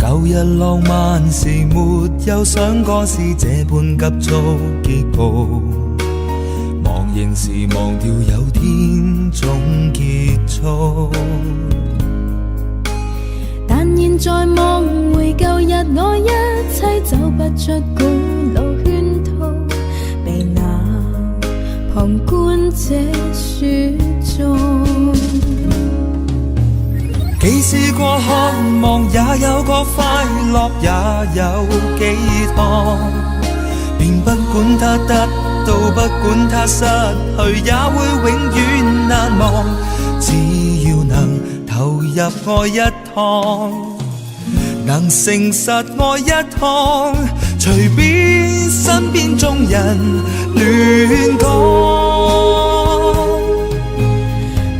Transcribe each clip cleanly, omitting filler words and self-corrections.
舊日浪漫時沒有想過是這般急速結局，忘形時忘掉有天總結束。但現在望回舊日，我一切走不出古老圈套，被那旁觀者說中。既試過渴望，也有過快樂，也有寄託，便不管它得到，不管它失去，也會永遠難忘。只要能投入愛一趟，能誠實愛一趟，隨便身邊眾人亂講。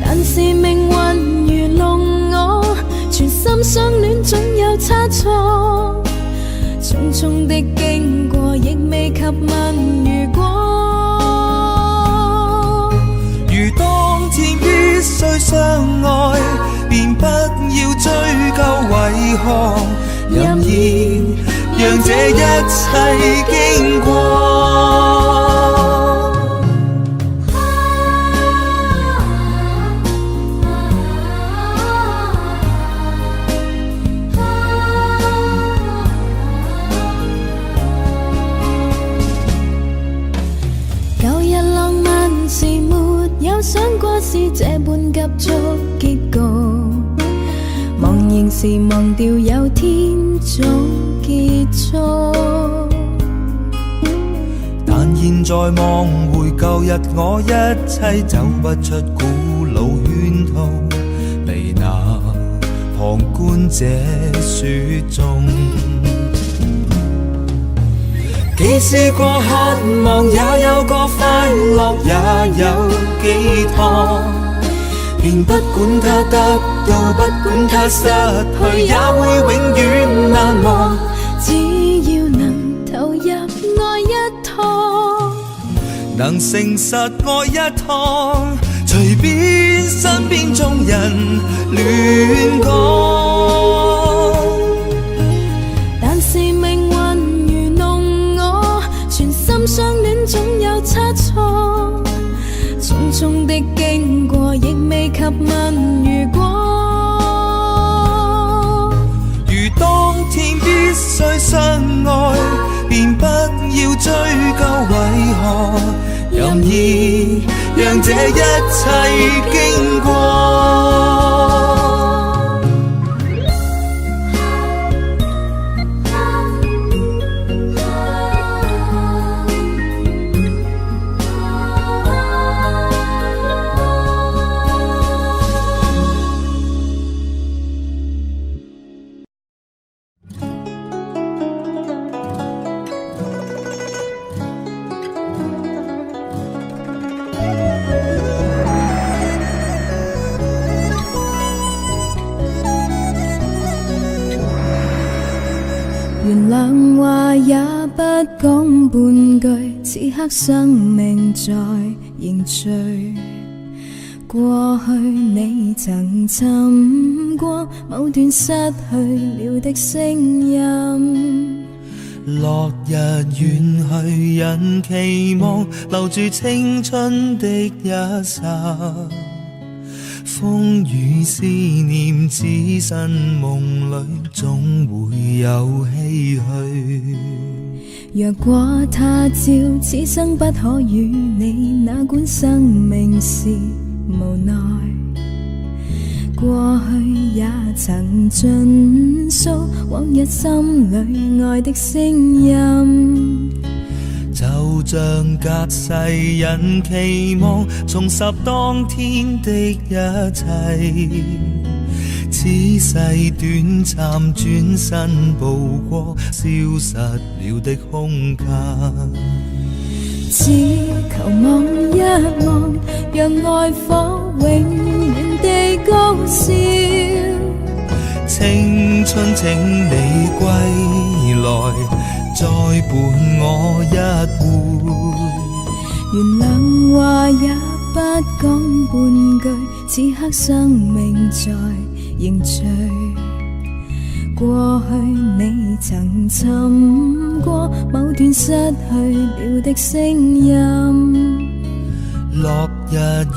但是命運愚弄我，全心相戀總有差錯，匆匆的經過亦未及問如果。如當天必須相愛，便不要追究為何，任意讓這一切經過。舊日浪漫時沒有想過是這般急速結局，忘形時忘掉有天總結束。但現在望回舊日，我一切走不出古老圈套，被那旁觀者說中。既試過渴望，也有過快樂，也有寄託，便不管它得到，不管它失去，也會永遠難忘。只要能投入愛一趟，能誠實愛一趟，隨便身邊眾人亂講。但是命運愚弄我，全心相戀總有差錯，匆匆的經過亦未及問如果。如當天必須相愛，便不要追究為何，任意讓這一切經過。原諒話也不講半句，此刻生命在凝聚。過去你曾尋過某段失去了的聲音，落日遠去，人期望留住青春的一剎，風雨思念，此生夢裏總會有唏噓。若果他朝此生不可與你，哪管生命是無奈。過去也曾盡訴往日心裏愛的聲音，就像隔世人期望重拾當天的一切，此世短暫轉身步過消失了的空間，只求望一望，讓愛火永遠地高燒。青春請你歸來，再伴我一回。原諒話也不講半句，此刻生命在凝聚。過去你曾尋過某段失去了的聲音。落日遠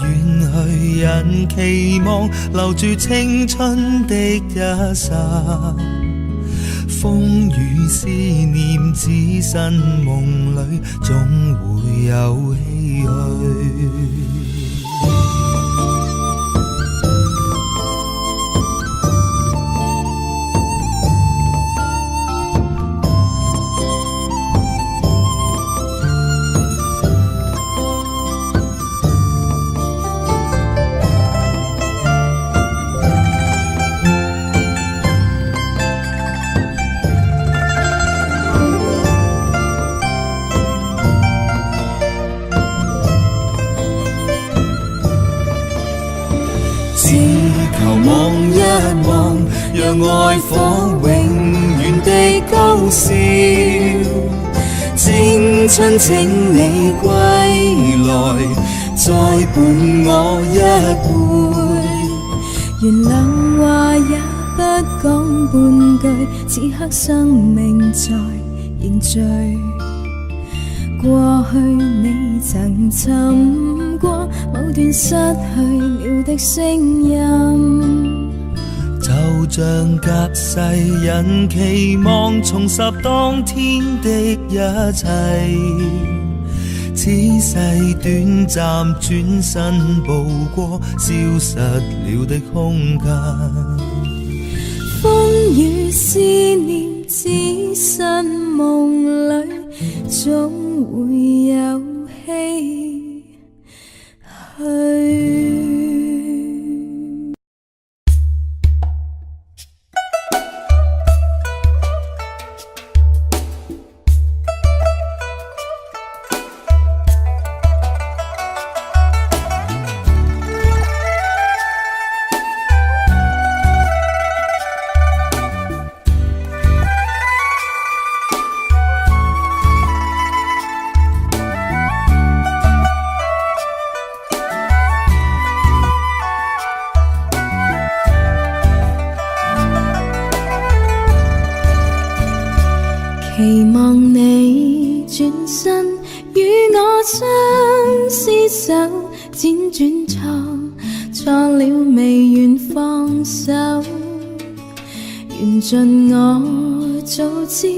去，人期望留住青春的一剎。風雨思念，只身夢裏總會有唏噓。只求望一望，讓愛火永遠的高燒。青春請你歸來，再伴我一回。原諒話也不講半句，此刻生命在凝聚。過去你曾尋過某段失去了的聲音，就像隔世人期望重拾當天的一切，此世短暫轉身步過消失了的空間。風雨思念，只身夢裏總會有唏噓。期望你轉身與我相廝守，輾轉錯了未願放手，緣盡我早知，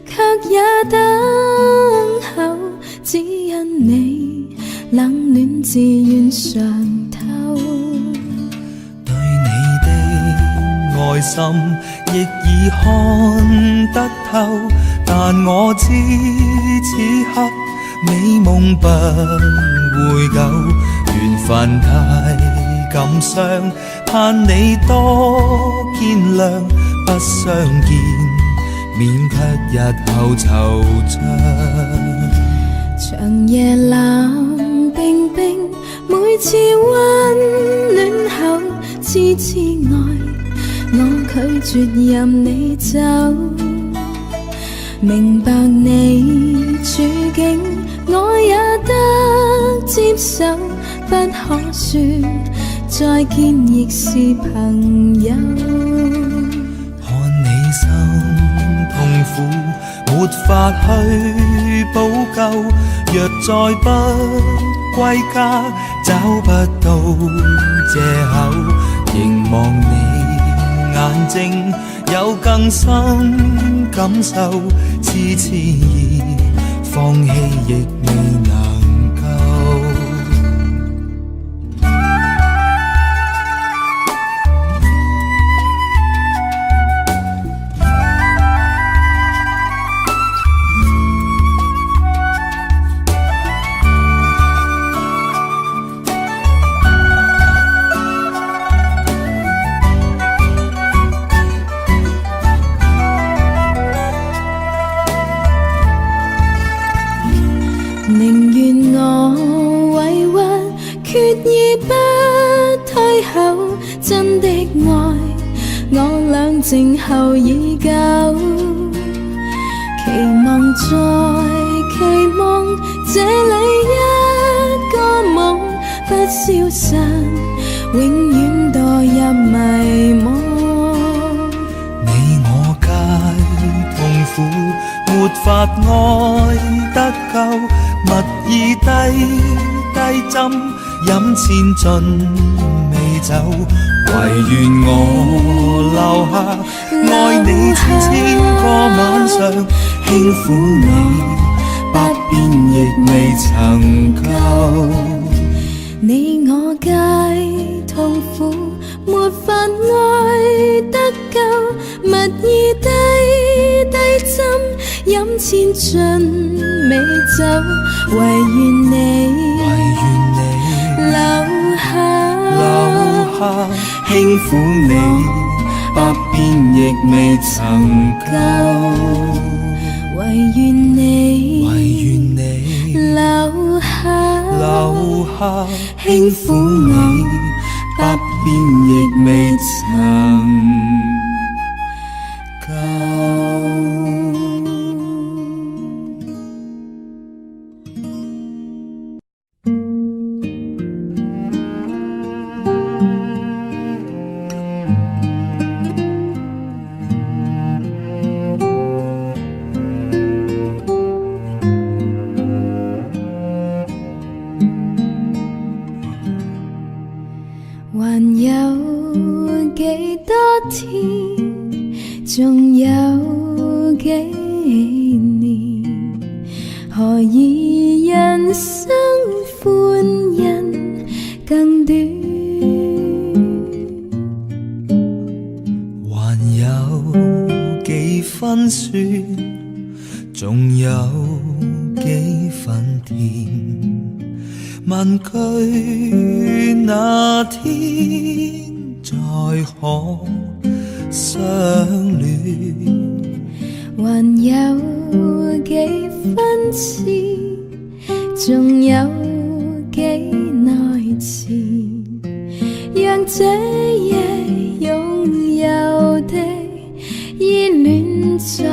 卻也等候，只因你冷暖自願嘗透。對你的愛心亦已看得透，但我知此刻美夢不會久，緣分太感傷，盼你多見諒，不相見免卻日後惆悵。長夜冷冰冰，每次溫暖後痴痴愛，我拒絕任你走。明白你處境，我也得接受，不可說再見亦是朋友。看你心痛苦，沒法去補救，若再不歸家，找不到藉口，凝望你眼睛有更深感受，痴痴意放棄亦未能夠。寧願我委屈，決意不退後，真的愛我倆靜候已久，期望再期望這裏一個夢不消散，永遠墮入迷惘。你我苦，沒法愛得夠，蜜意低低斟，飲千樽美酒，唯願我留下愛你千個晚上，輕撫你百遍亦未曾夠。你我皆痛苦，沒法愛得夠，蜜意低低斟，飲千樽美酒，唯願你留下，輕撫你百遍亦未曾夠，唯願你留下，輕撫你百遍亦未曾夠。還有幾多天，仲有幾年，何以人生歡欣更短？還有幾分酸，仲有幾分甜，問句那天再可相戀？還有幾分痴，仲有幾耐前，讓這夜擁有的依戀在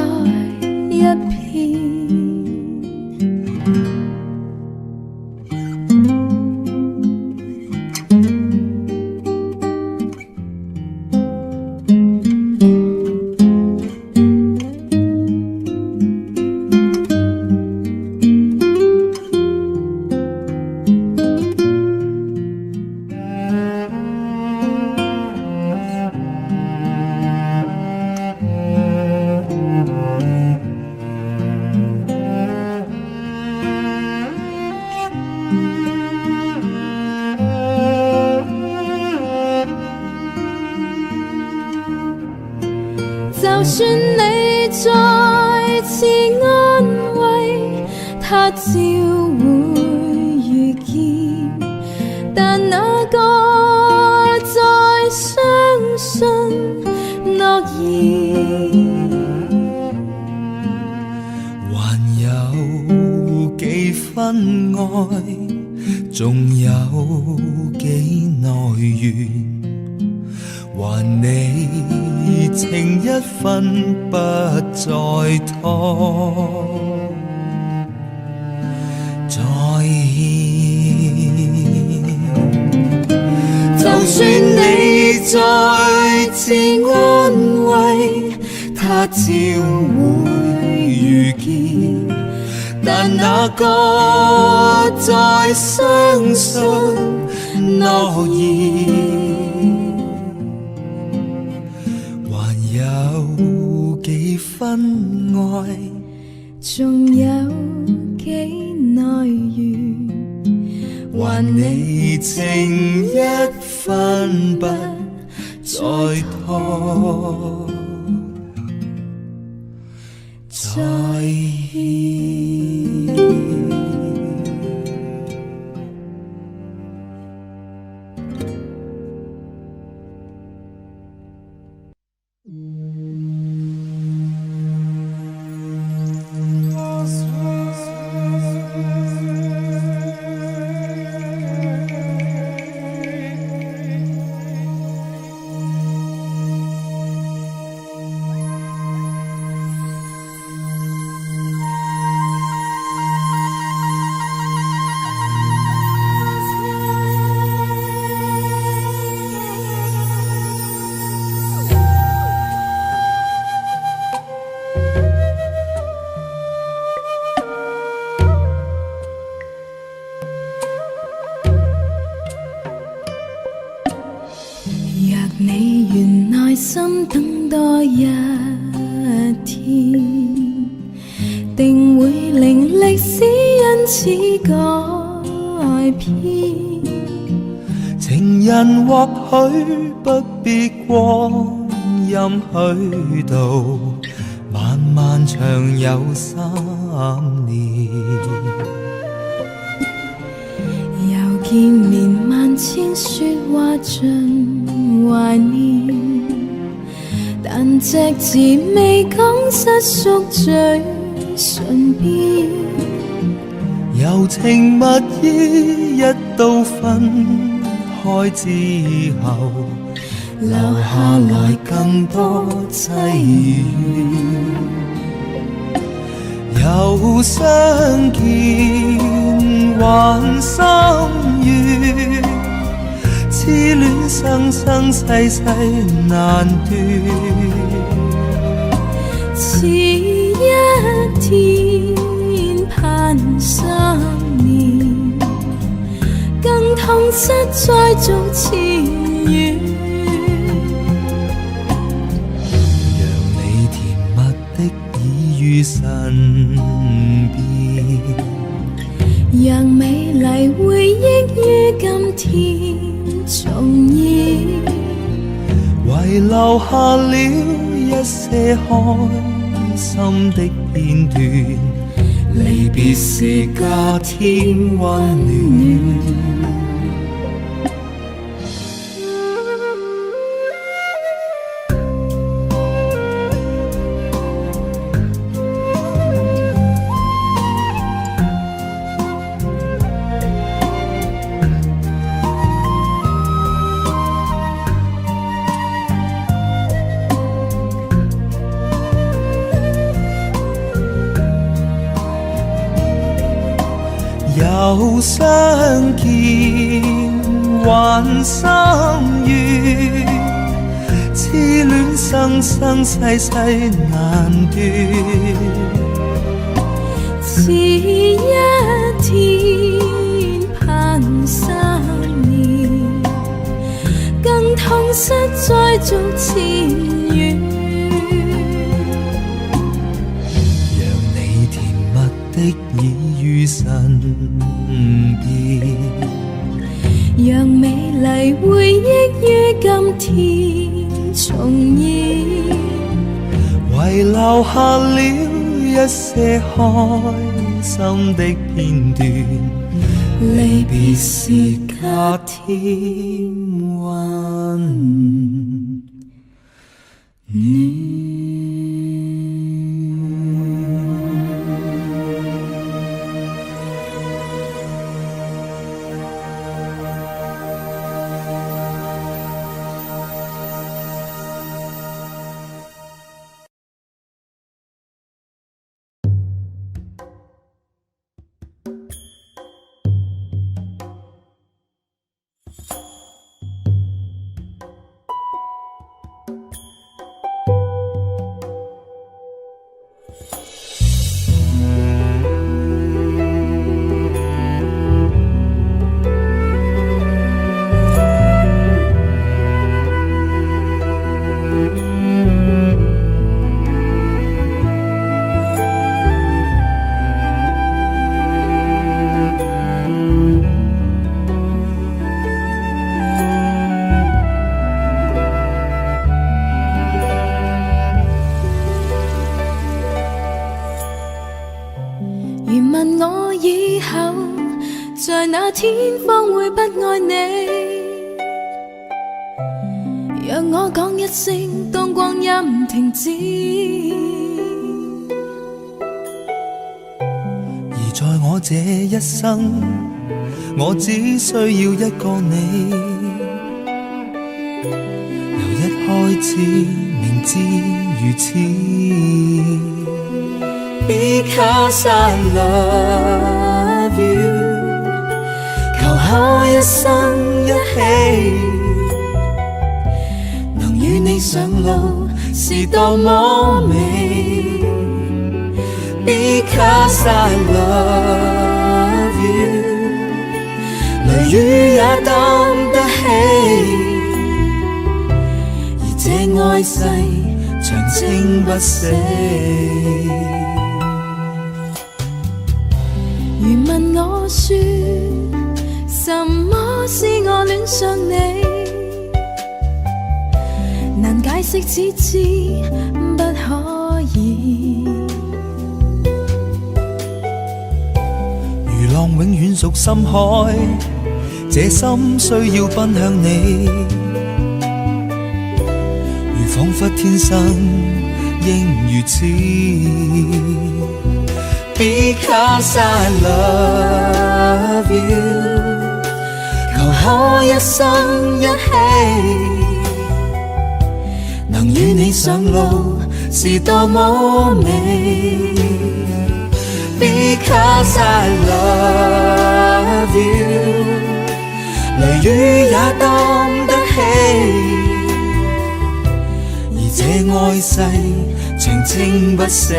一片。就算你再次安慰，他朝會遇見，但那個再相信諾言？還有幾分愛，仲有幾耐緣？還你情一分不再拖，再欠。就算你再次安慰，他朝會遇見，但那個再相信諾言？有幾分愛，仲有幾耐緣？還你情一分不再拖，再欠。此改變。情人或許不必光陰虛度，漫漫長有3年。又見面萬千説話盡懷念，但隻字未講失宿最唇邊。柔情蜜意一刀分開之後，留下來更多淒怨。又相見還心願，痴戀生生世世難斷。似一天盼3年，更痛失再續前緣。讓你甜蜜的已於身邊，讓美麗回憶於今天重現，遺留下了一些開心的片段。離別時加添溫暖。又相見還心願，痴戀生生世世難斷。似一天盼3年，更痛失再續前緣。讓你甜蜜的已於身邊，讓美麗回憶於今天重現，遺留下了一些開心的片段。離別時加添溫暖。在那天方會不愛你，讓我講一聲，當光陰停止。而在我這一生，我只需要一個你，由一開始明知如此。Because I love you， 求下一生一起，能與你上路是多麼美。Because I love you， 雷雨也擔得起，而這愛世長青不死。如問說，什麼使我戀上你？難解釋，只知不可以。如浪永遠屬深海，這心需要奔向你，如彷彿天生應如此。Because I love you， 求可一生一起，能與你上路是多麼美。Because I love you， 雷雨也擔得起，而這愛世長青不死。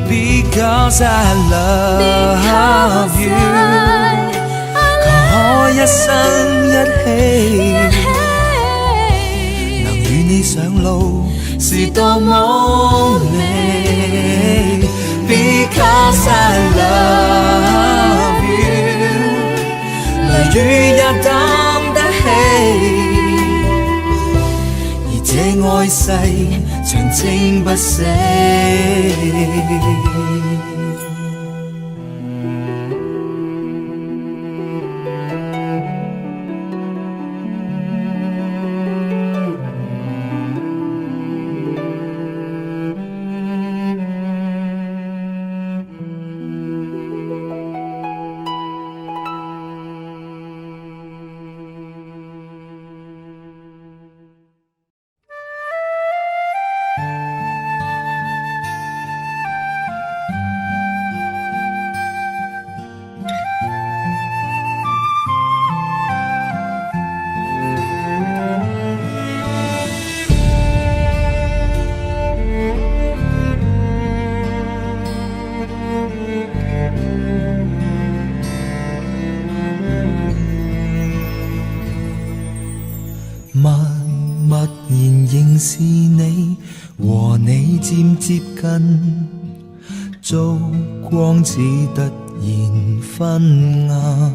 Because I love you， 求可一生一起，能與你上路是多麼美。Because I love you， 雷雨也擔得起，而這愛世長青不死。默然仍是你，和你漸接近，燭光似突然昏暗。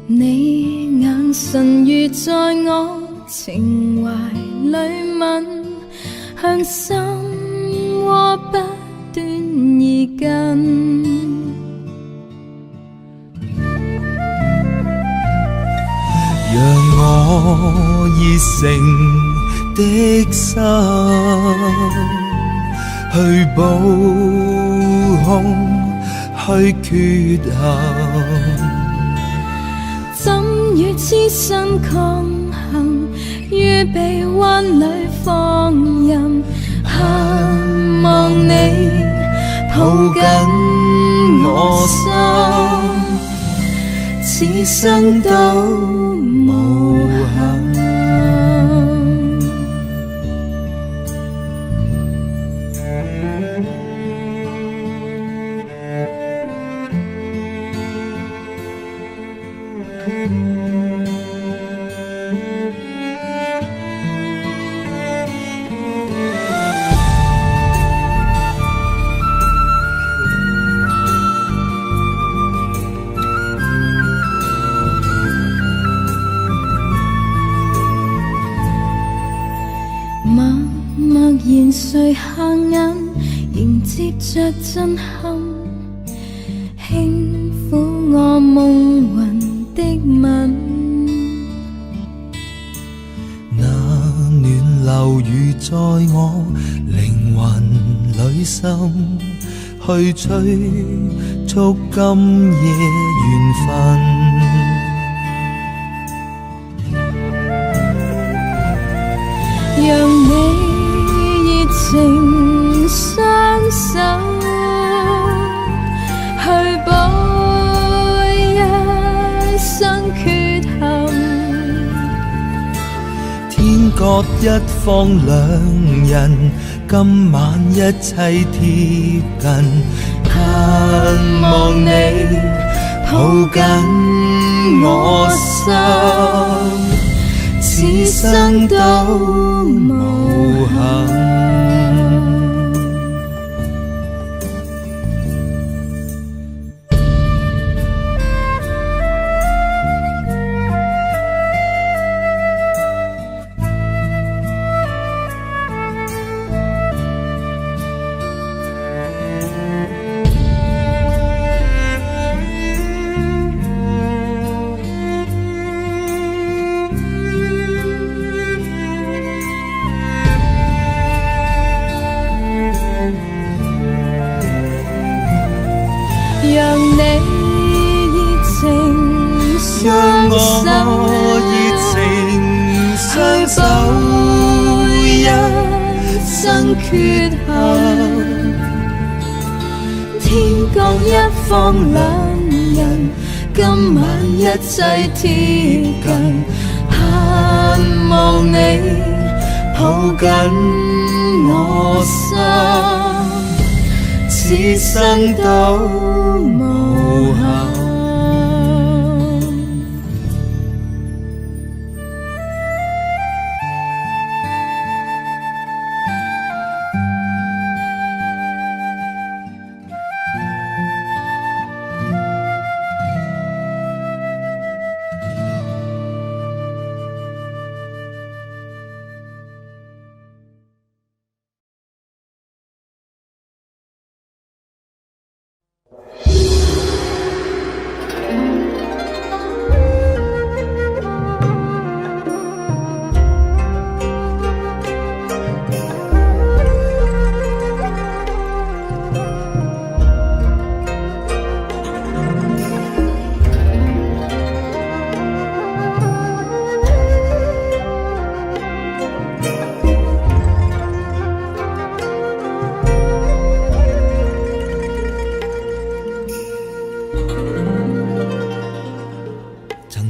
你眼神如在我情懷裏吻，向心窩不斷移近。讓我熱誠的心去補空去缺陷，怎與痴心抗衡，於臂彎裏放任，盼望你抱緊我心，此生都無憾。默然垂下眼，迎接着震撼，輕撫我夢魂的吻。那暖流如在我靈魂裏滲，去催促今夜緣分。讓你熱情相守，各一方兩人，今晚一切貼近，盼望你抱緊我心，此生都無憾。讓你熱情讓相守，我熱情相守，一生缺憾。天各一方兩人，今晚一切貼近，盼望你抱緊我心，此生都無憾。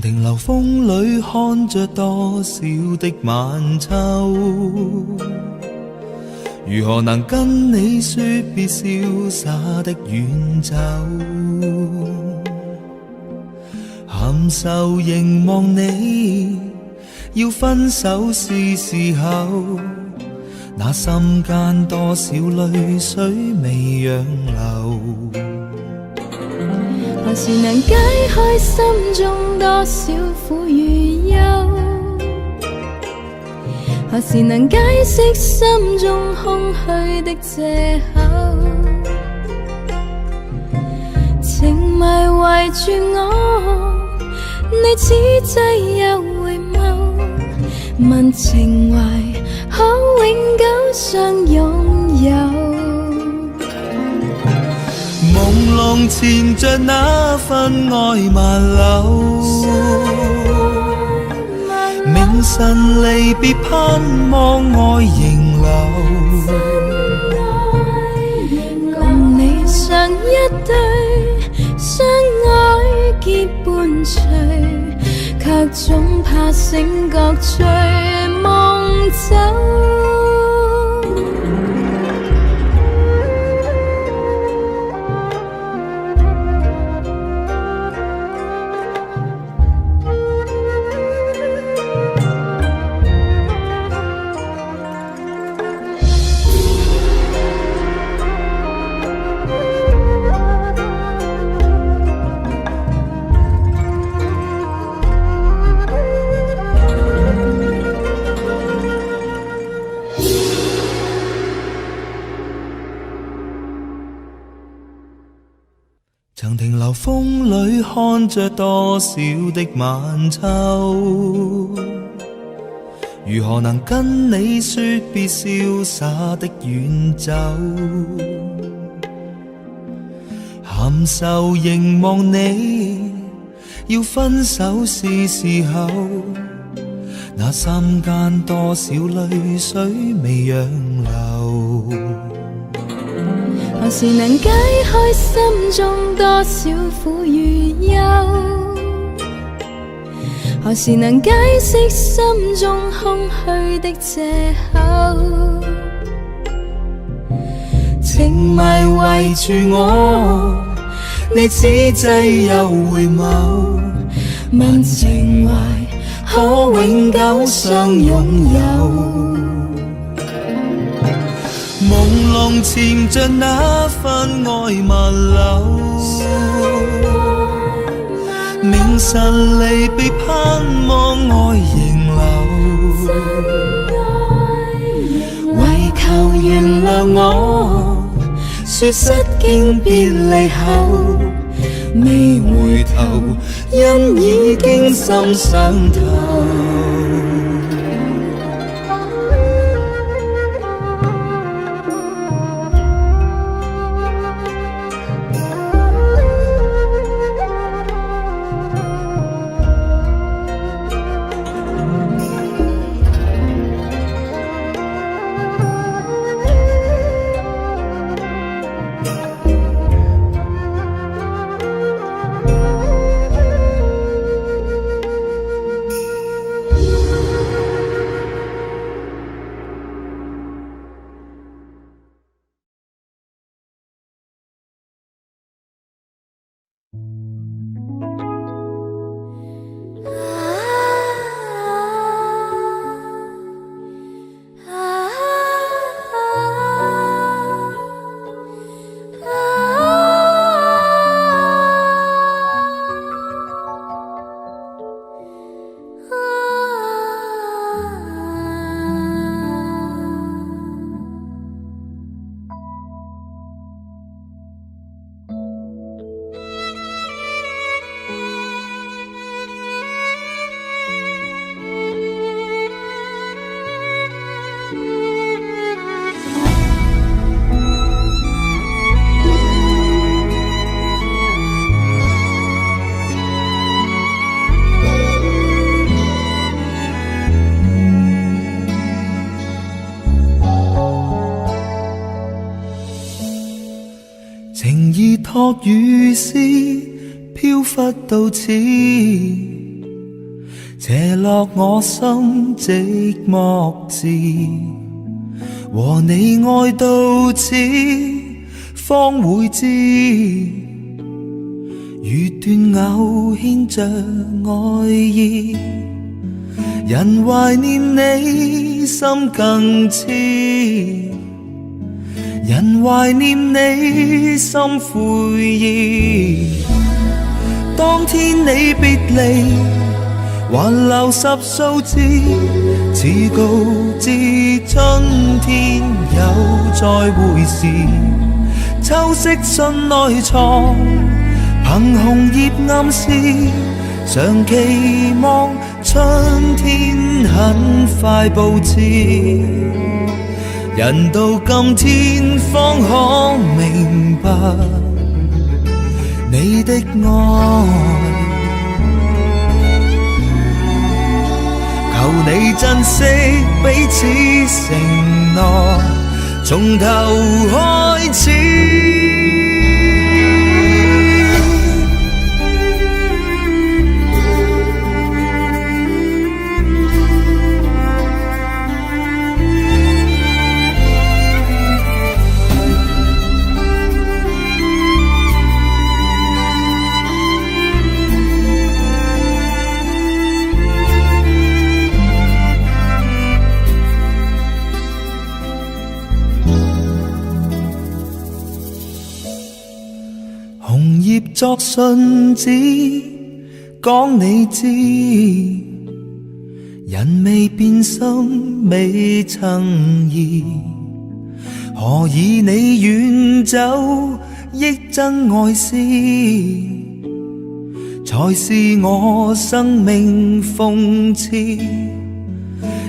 停留風裏看着多少的晚秋，如何能跟你說別瀟灑的遠走，含愁凝望你，要分手是時候，那心間多少淚水未讓流，何時能解開心中多少苦與憂？何時能解釋心中空虛的藉口？情迷圍住我，你此際又回眸，問情懷可永久相擁有？朦朧纏着那份愛萬縷，明晨離別盼望愛仍留，共你上一對相愛結伴隨，卻總怕醒覺隨夢走。曾停留風裏看着多少的晚秋，如何能跟你說別瀟灑的遠走，含愁凝望你，要分手是時候，那心間多少淚水未讓流，何時能解開心中多少苦與憂？何時能解釋心中空虛的藉口？情迷圍住我，你此際又回眸，問情懷可永久相擁有。朦朧潛着那份愛萬縷，明晨離別盼望愛仍留，唯求原諒我，說失經別離後，未回頭，因已經心傷透。情意託雨絲飄忽到此，斜落我心寂寞時，和你愛到此方會知，如斷藕牽着愛意，人懷念你心更痴。人懷念你心悔意，當天你別離，還留十數字，似告知春天有再會時。秋色信內藏，憑紅葉暗示，常期望春天很快報至。人到今天方可明白你的愛，求你珍惜彼此承諾，從頭開始。紅葉作信紙，講你知，人未變心未曾移，何以你遠走憶真愛絲，才是我生命諷刺。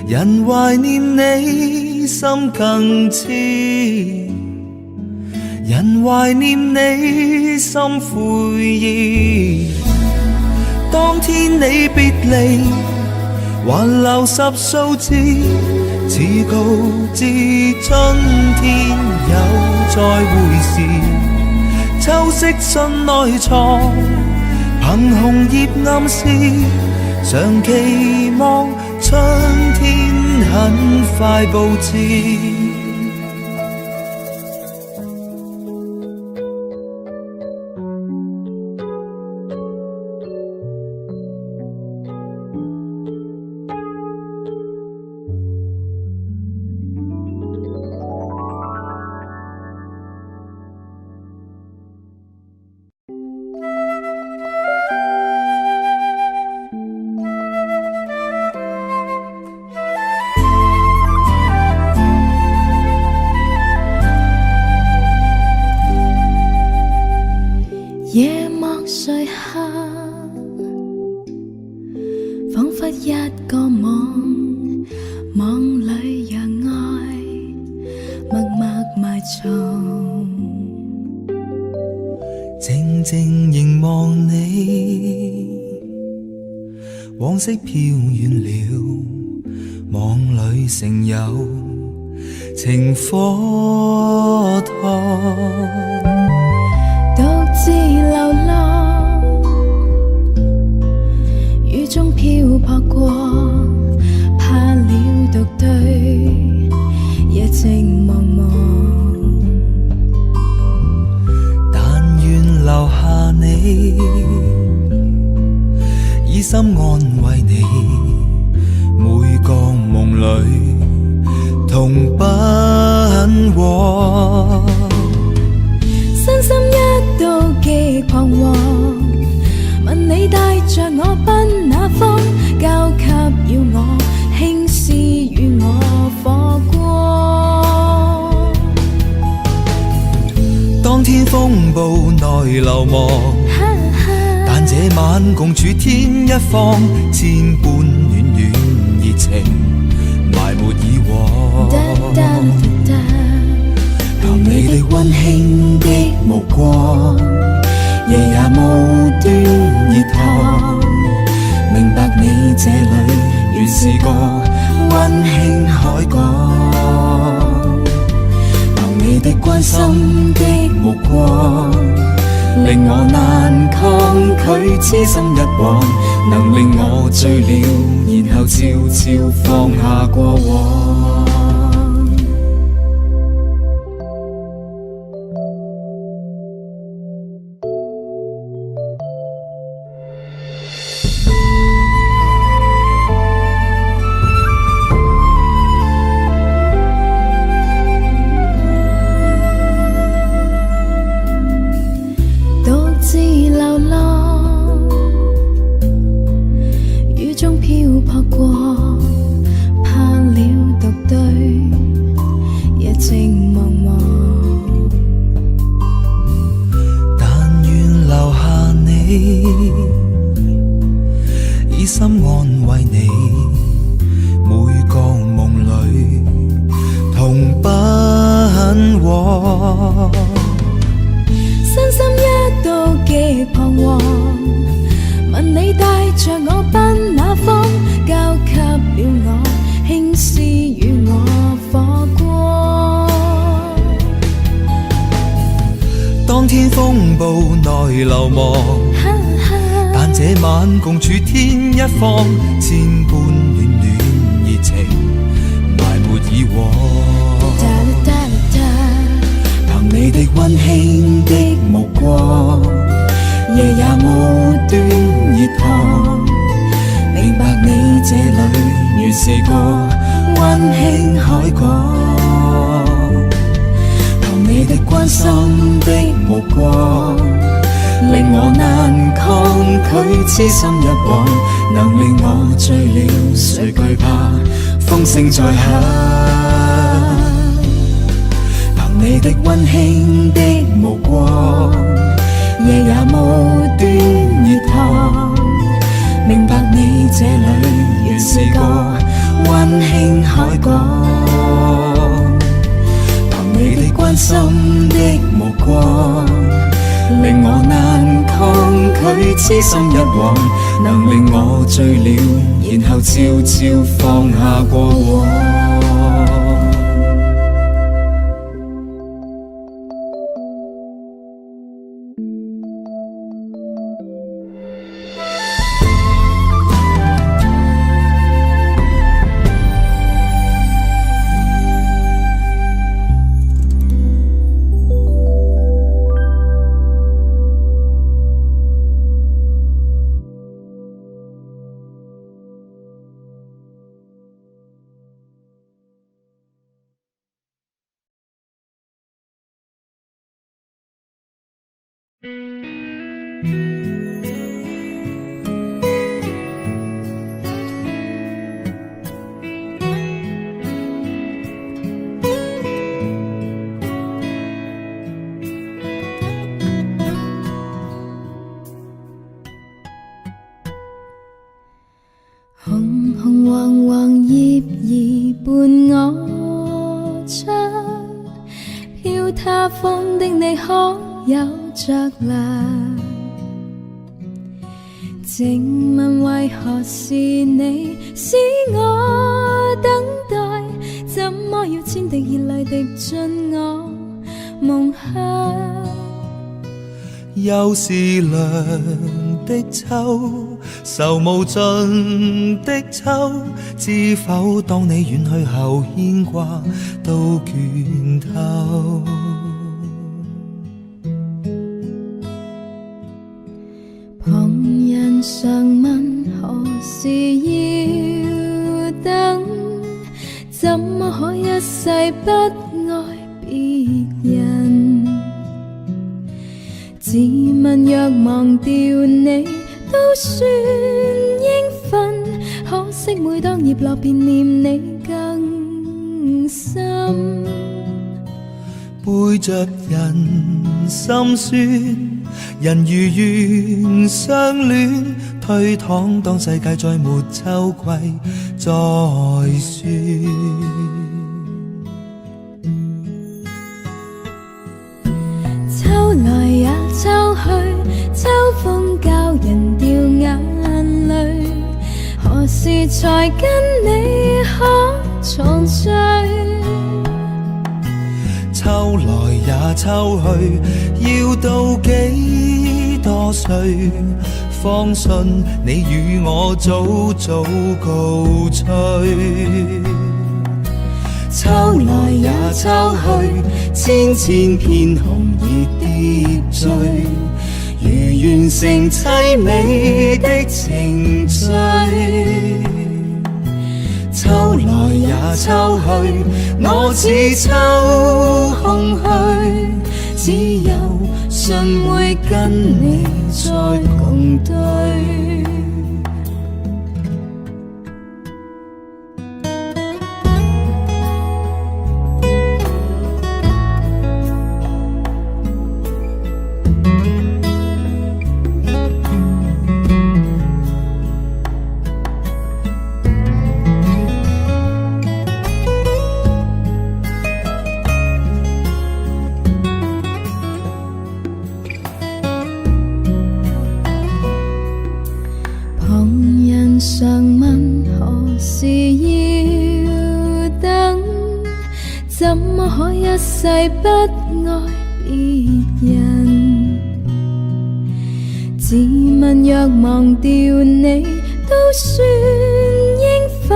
人懷念你心更痴，人懷念你心悔意，當天你別離，還留十數字，似告知春天有再會時。秋色信內藏，憑紅葉暗示，常期望春天很快報至。夜幕垂下，彷彿一個夢，夢裏讓愛默默埋藏。靜靜凝望你，往昔飄遠了，夢裏成有情火燙。獨自流浪，雨中漂泊過，怕了獨對，夜靜茫茫。但願留下你，以心安慰你，每個夢裏同奔往。身心一度極彷徨，問你帶着我奔哪方，交給要我輕視與我火光。當天風暴內流亡，但這晚共處天一方，千般暖暖熱情埋沒以往。憑你的溫馨的目光，夜也無端熱燙，明白你這裏原是個溫馨海港。憑你的關心的目光，令我難抗拒痴心一往，能令我醉了，然後悄悄放下過往。以心安慰你，每個夢裏同奔往。身心一度極彷徨，問你帶着我奔哪方，交給了我輕視與我火光。當天風暴內流亡，但這晚共處天一方，千般暖暖熱情埋沒以往。憑你的溫馨的目光，夜也無端熱燙，明白你這裏原是個溫馨海港。憑你的關心的目光，令我難抗拒痴心一往，能令我醉了，誰懼怕風聲再響。憑你的溫馨的目光，夜也無端熱燙，明白你這裏原是個溫馨海港。憑你的關心的目光，令我難抗拒痴心一往，能令我醉了，然後悄悄放下過往。紅紅黃黃葉兒伴我出，飄他方的你可有着涼？靜問為何是你使我等待？怎麼要千滴熱淚滴進我夢鄉？又是涼的秋，愁無盡的秋，知否當你遠去後牽掛都倦透。旁人常問何時要等，怎麼可一世不愛別人？自問若忘掉你都算應分，可惜每當葉落便念你更深。背着人心酸，人如願相戀，推搪當世界再沒秋季再說。秋來也秋去，秋風教人掉眼淚，何時才跟你可重聚？秋來也秋去，要到幾多歲，方信你與我早早告吹。秋來也秋去，千千片紅葉疊聚，如完成凄美的程序。秋來也秋去，我似秋空虛，只有信會跟你再共對。常問何時要等，怎麼可一世不愛別人？自問若忘掉你都算應分，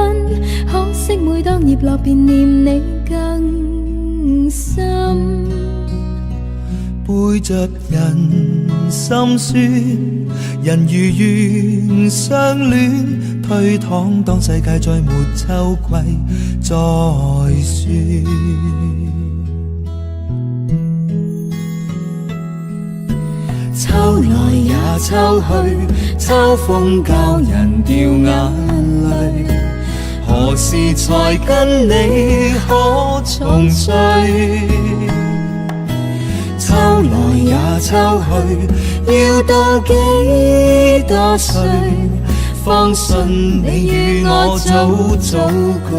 可惜每當葉落便念你更深。背着人心酸，人如願相戀，推搪當世界再沒秋季再說。秋來也秋去，秋風教人掉眼淚，何時才跟你可重聚？秋來也秋去，要到幾多歲，方信你與我早早告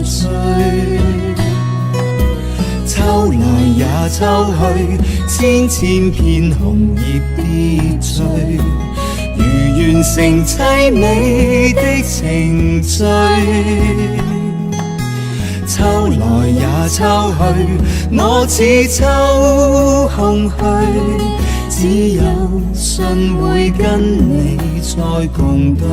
吹。秋來也秋去，千千片紅葉疊聚，如完成凄美的程序。秋來也秋去，我似秋空虛，只有信會跟你再共對。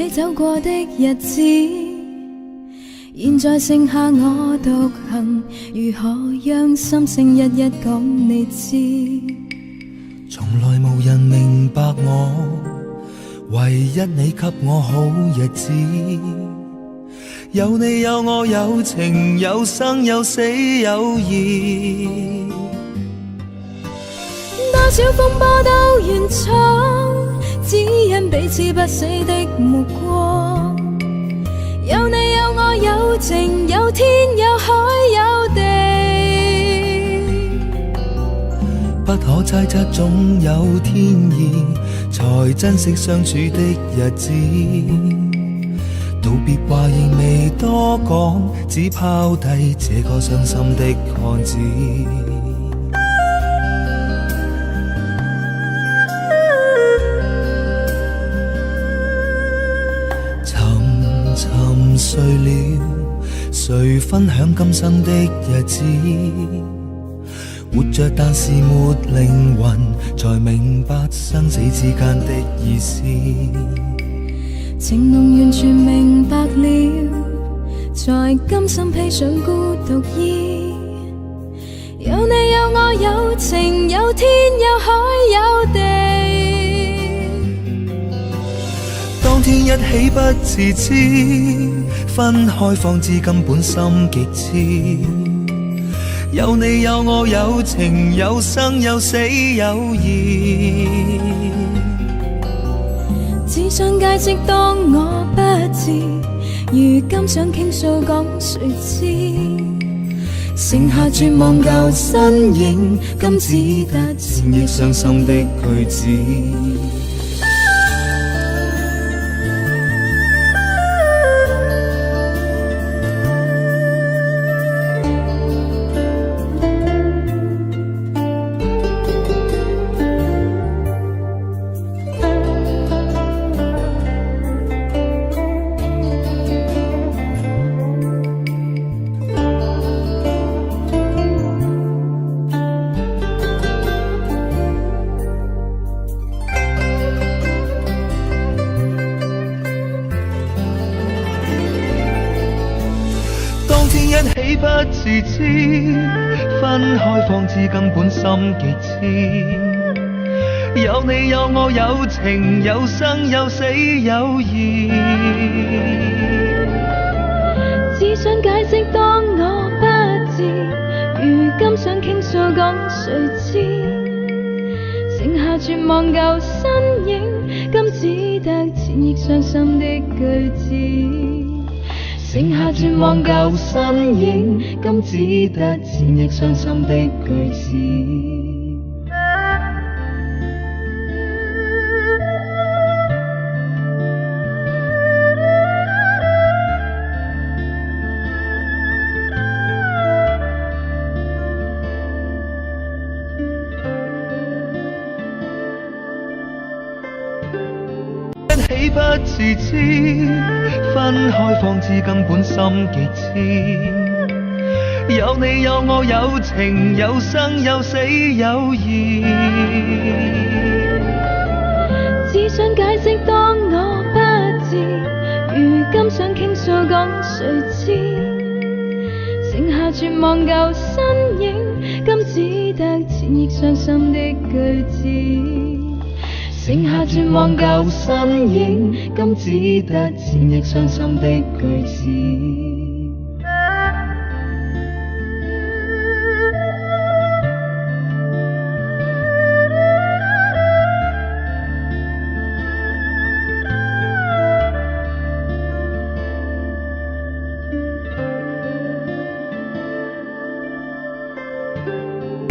你走過的日子，現在剩下我獨行，如何讓心聲一一講你知？從來無人明白我，唯一你給我好日子。有你有我有情有生有死有義，多少風波都願闖，只因彼此不死的目光。有你有我有情有天有海有地，不可猜測總有天意，才珍惜相處的日子。道別話亦未多講，只拋低這個傷心的漢子。沉睡了，誰分享今生的日子？活着但是沒靈魂，才明白生死之間的意思。情濃完全明白了，才甘心披上孤獨衣。有你有我有情有天有海有地，當天一起不自知，分開方知根本心極痴。有你有我有情有生有死有義，只想解釋當我不知，如今想傾訴講誰知？剩下絕望舊身影，今只得千億傷心的句子。一起不自知，分開方知根本心極痴。有你有我有情有生有死有義，只想解釋當我不知，如今想傾訴講誰知？剩下絕望舊身影，今只得千億傷心的句子。剩下絕望舊身影，今只得千億傷心的句子。一起不自知，分開方知根本心極痴。有你有我有情有生有死有義，只想解釋當我不知，如今想傾訴講誰知？剩下絕望舊身影，今只得千億傷心的句子。剩下絕望舊身影，今只得千億傷心的句子。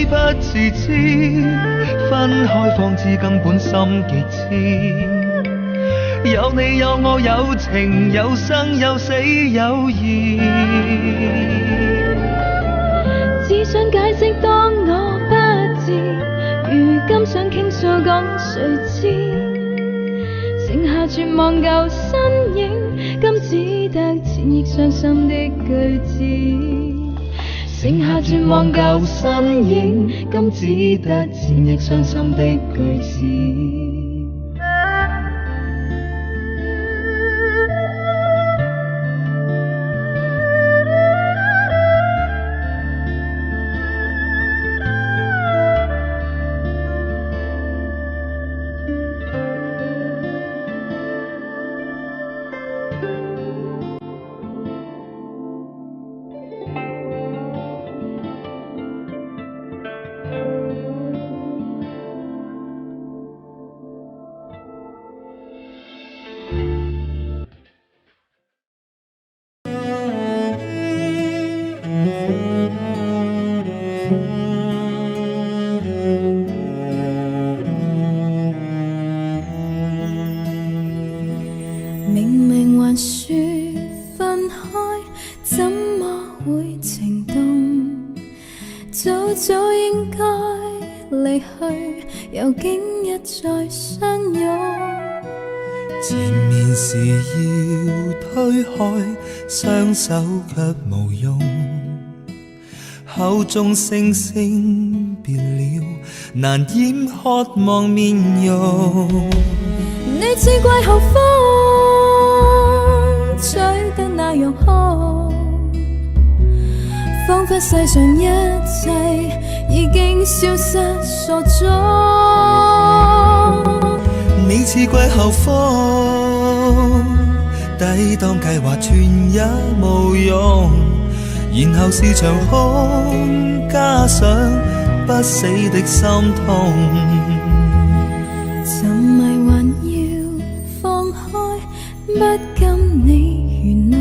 不自知，分開方知根本心極痴。有你有我有情有生有死有義，只想解釋當我不知，如今想傾訴講誰知？剩下絕望舊身影，今只得千億傷心的句子。剩下絕望舊身影，今只得千億傷心的句子。會情動，早早應該離去，又竟一再相擁。前面時要推開，雙手卻無用，口中聲聲別了，難掩渴望面容。你似季候風，吹得那樣酷，彷彿世上一切已經消失所蹤。你似季候風，抵擋計劃全也無用，然後是場空，加上不死的心痛。沉迷還要放開，不跟你愚弄，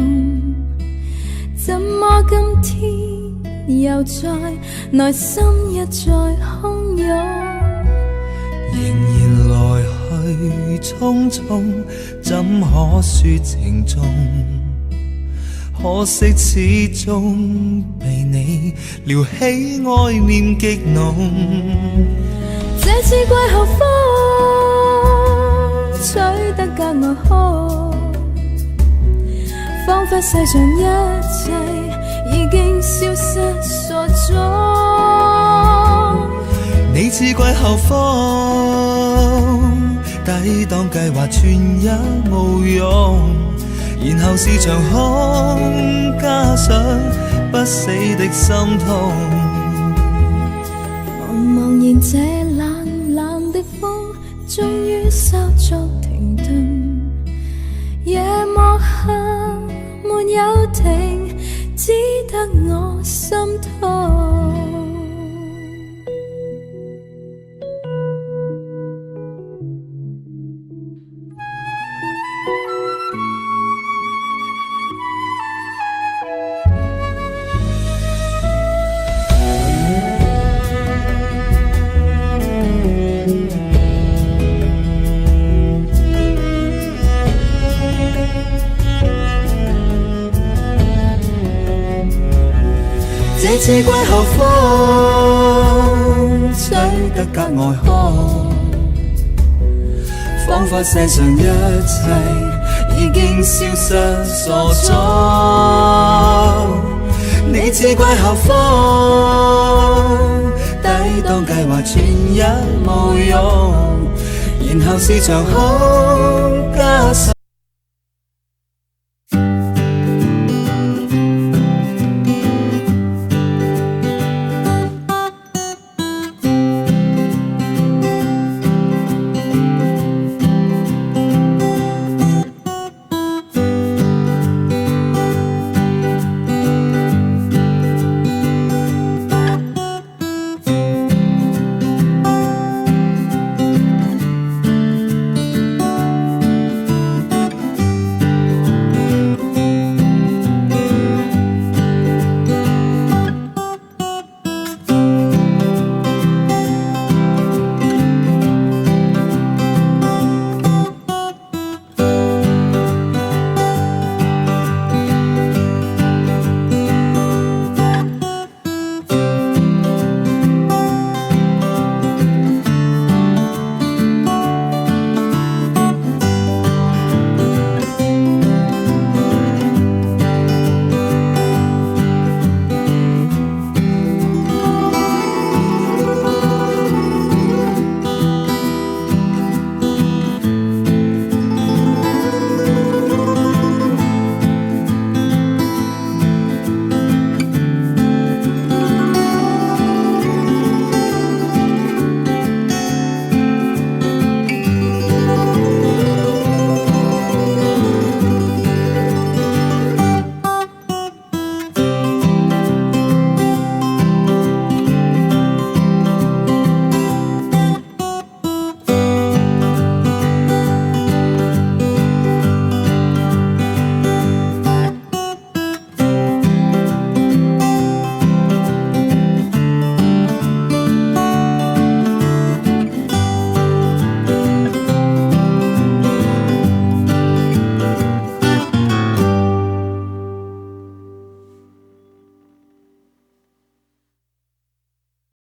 怎麼今天又在內心一再洶湧？仍然來去匆匆，怎可說情重？可惜始終被你撩起愛念極濃。這次季候風吹得格外酷，彷彿世上一切已經消失所蹤。你似季候風，抵擋計劃全也無用，然後是場空，加上不死的心痛。茫然這冷冷的風，終於稍作停頓，夜幕下沒有停，只得我心痛。這次季候風吹得格外酷，彷彿世上一切已經消失所蹤。你似季候風，抵擋計劃全也無用，然後是場空，加上